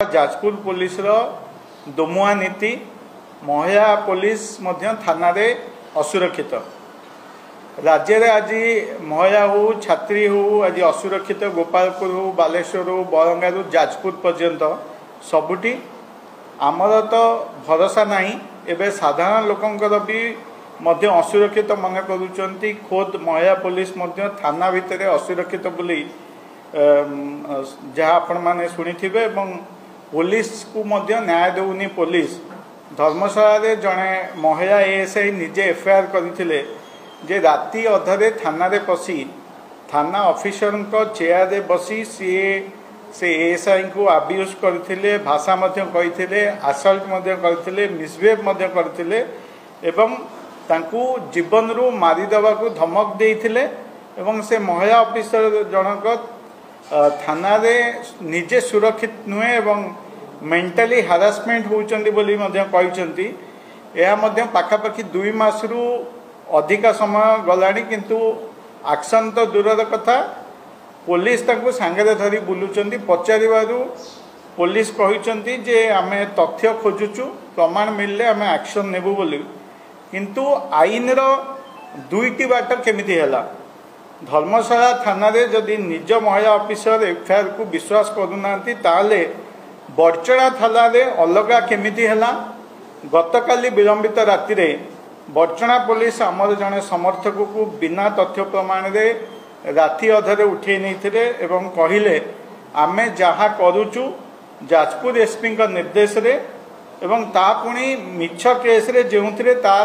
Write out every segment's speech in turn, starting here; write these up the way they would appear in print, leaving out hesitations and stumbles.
Jajpur police दोमुआ नीति महिला police थाना रे असुरक्षित राज्य रे आज महिला हो छात्री हो आज असुरक्षित गोपालपुर हो बालेश्वर हो बरंगारू जाजपुर पर्यंत सबुटी आमर तो भरोसा नहीं एवं साधारण लोकंकर भी मध्य असुरक्षित मन करुँच खोद महिला पुलिस थाना भितर असुरक्षित बोली जहाँ आपण मैंने शुणी पुलिस को मध्य न्याय दौनी पुलिस धर्मशाला जड़े महिला एएसआई निजे एफआईआर करते जे राति अधरे थाना रे पसी थाना ऑफिसर चेयर रे बसी से एएसआई को अब्यूज करते भाषा कहते आसल्ट करते मिसबिहेव करते एवं तांकु जीवन रू मारिदेवा को धमक देते एवं से महिला ऑफिसर जनक थाना रे निजे सुरक्षित नुहे एवं मेंटली हारासमेंट होउचंदी बोली कहते यह पाखापाखि 2 मास रु अधिका समय गलानी किंतु एक्शन तो दूर कथा पुलिस तांको सांगे धरी बुलुचंदी पचारिबारु पुलिस कहते जे आमे तथ्य खोजुचु प्रमाण मिलले आमे एक्शन नेबु बोली किंतु आईन रो दुईटी बाट केमिति हैला धर्मशाला थाना रे जदि निज महिला ऑफिसर एफआईआर को विश्वास करूनांती ताले बड़चड़ा थाना रे अलगा केमिति हैला गतकाली विलंबित राति रे बड़चड़ा पुलिस आमर जने समर्थक को बिना तथ्य प्रमाण रे राति अधरे उठे नहीं एवं कहिले आमे जहा करूचु जाजपुर एसपी निर्देश रे एवं ता पुणी मिछ केस रे जेउथिरे ता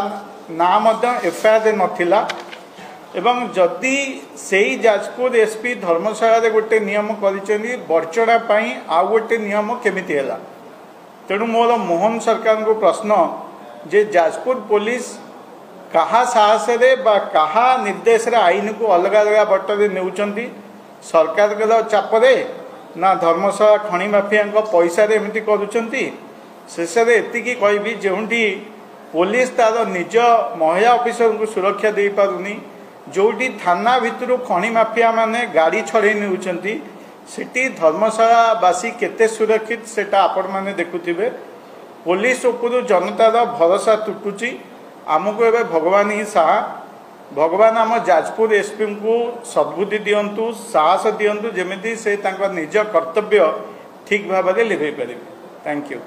ना मध्य एफआईआर रे नथिला एवं जदि सेई जाजपुर एसपी धर्मशाला रे गोटे नियम करिसेंदी बड़चड़ा पई आ गोटे नियम केमिति हैला तेणु मोर मोहन सरकार को प्रश्न जे जाजपुर पुलिस कहा साहस रे बा कहा निर्देश रे आईन को अलग अलग बटरे नेउचंदी सरकार के चाप रे ना धर्मशाला खणी माफिया पैसा रे एमती करूचंती शेष रे एतिकी कहबी जेउंठी पुलिस तार निज महिला ऑफिसर को सुरक्षा दे पारुनी जोटी थाना भितर खणी माफिया माने गाड़ी छड़े नेउचंती सेठी धर्मशालावासी केते सुरक्षित सेटा आपण माने देखुथिबे पुलिस उपर जनतार भरोसा तुटुची आमको एवं भगवान ही साहा भगवान आम जाजपुर एसपी को सद्बुद्धि दियंतु साहस दियंतु जेमिति से तांका निज कर्तव्य ठीक भाव में लिभे पारे। Thank you.